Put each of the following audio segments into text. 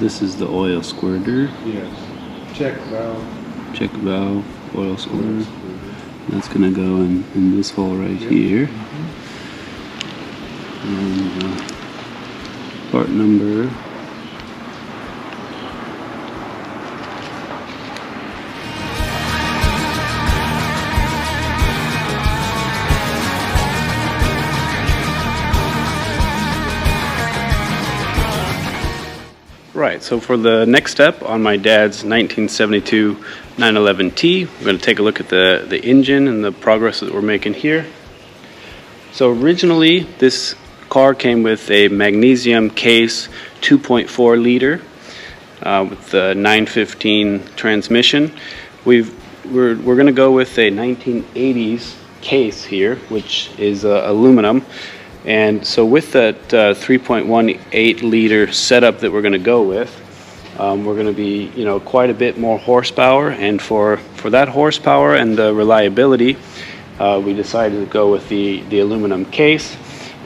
This is the oil squirter. Yes. Check valve. Check valve, oil squirter. That's gonna go in this hole right here. And part number. Right, so for the next step on my dad's 1972 911T, we're going to take a look at the engine and the progress that we're making here. So originally, this car came with a magnesium case 2.4 liter with the 915 transmission. We're going to go with a 1980s case here, which is aluminum. And so with that 3.18 liter setup that we're going to go with, we're going to be, quite a bit more horsepower. And for that horsepower and the reliability, we decided to go with the aluminum case,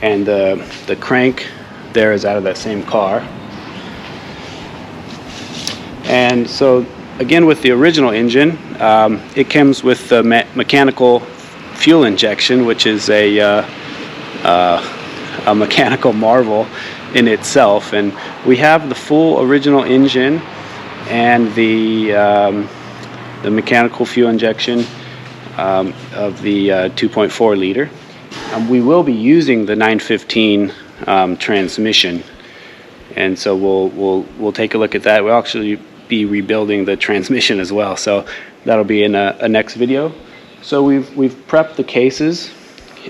and the crank there is out of that same car. And so again, with the original engine, it comes with the mechanical fuel injection, which is a mechanical marvel in itself. And we have the full original engine and the mechanical fuel injection of the 2.4 liter. We will be using the 915 transmission, and so we'll take a look at that. We'll actually be rebuilding the transmission as well, so that'll be in a next video. So we've prepped the cases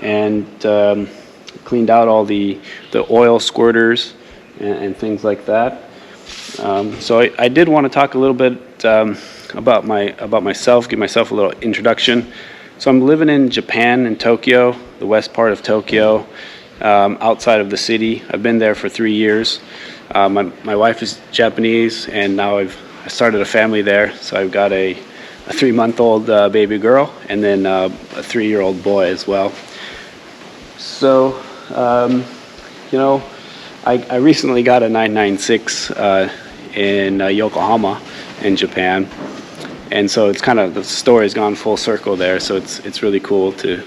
and cleaned out all the oil squirters and things like that. So I did want to talk a little bit about myself, give myself a little introduction. So I'm living in Japan, in Tokyo, the west part of Tokyo, outside of the city. I've been there for 3 years. My wife is Japanese, and now I started a family there. So I've got a 3-month-old baby girl, and then a 3-year-old boy as well. So, I recently got a 996 in Yokohama in Japan, and so it's kind of, the story's gone full circle there. So it's really cool to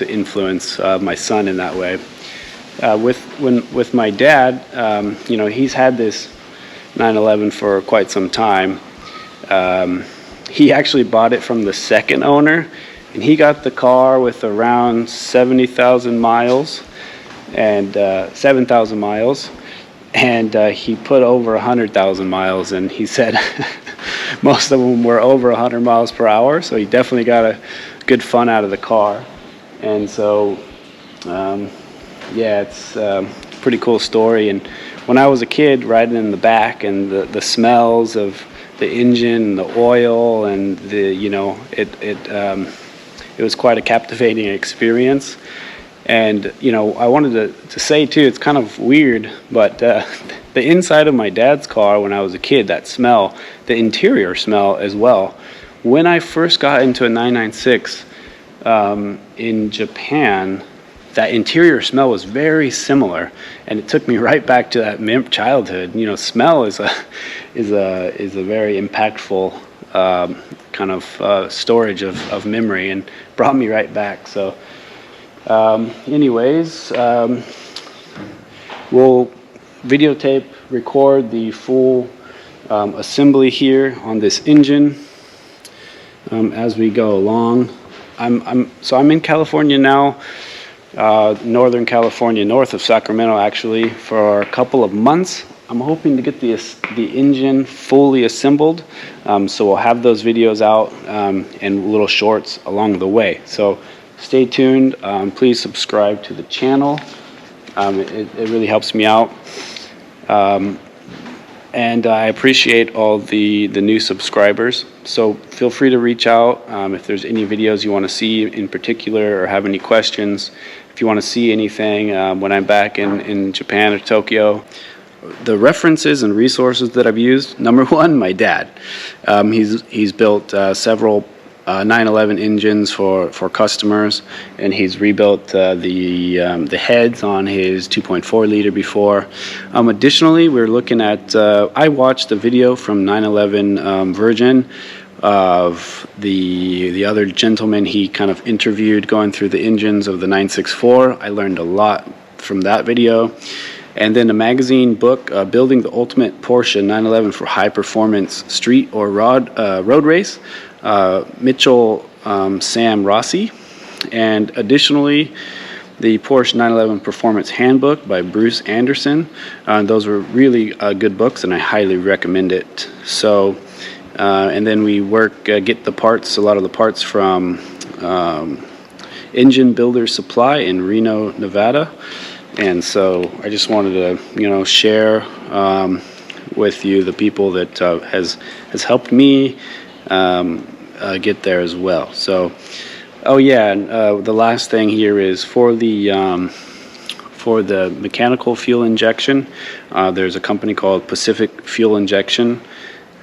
influence my son in that way. With my dad, he's had this 911 for quite some time. He actually bought it from the second owner. And he got the car with around 70,000 miles and 7,000 miles, and he put over 100,000 miles, and he said most of them were over 100 miles per hour, so he definitely got a good fun out of the car. And so it's a pretty cool story. And when I was a kid, riding in the back, and the smells of the engine, the oil, and it was quite a captivating experience. And, I wanted to say, too, it's kind of weird, but the inside of my dad's car when I was a kid, that smell, the interior smell as well. When I first got into a 996 in Japan, that interior smell was very similar, and it took me right back to that childhood. Smell is a very impactful kind of storage of memory, and brought me right back. So we'll videotape, record the full assembly here on this engine as we go along. I'm in California now, Northern California, north of Sacramento actually, for a couple of months. I'm hoping to get the engine fully assembled, so we'll have those videos out and little shorts along the way. So stay tuned. Please subscribe to the channel. It really helps me out. And I appreciate all the new subscribers. So feel free to reach out if there's any videos you want to see in particular, or have any questions. If you want to see anything when I'm back in Japan or Tokyo. The references and resources that I've used: number one, my dad. He's built several 911 engines for customers, and he's rebuilt the heads on his 2.4 liter before. Additionally, we're looking at, I watched a video from 911 Virgin of the other gentleman he kind of interviewed going through the engines of the 964. I learned a lot from that video. And then a magazine book, Building the Ultimate Porsche 911 for High Performance Street or Road Race, Mitchell Sam Rossi. And additionally, the Porsche 911 Performance Handbook by Bruce Anderson. Those were really good books, and I highly recommend it. So, and then we get the parts, a lot of the parts from Engine Builder Supply in Reno, Nevada. And so I just wanted to, share with you the people that has helped me get there as well. So, oh yeah, and the last thing here is for the mechanical fuel injection. There's a company called Pacific Fuel Injection.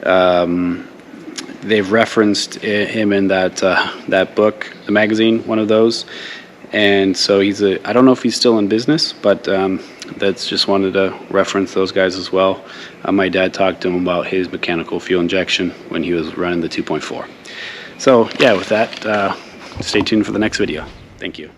They've referenced him in that book, the magazine, one of those. And so I don't know if he's still in business, but that's just wanted to reference those guys as well. My dad talked to him about his mechanical fuel injection when he was running the 2.4. So yeah, with that, stay tuned for the next video. Thank you.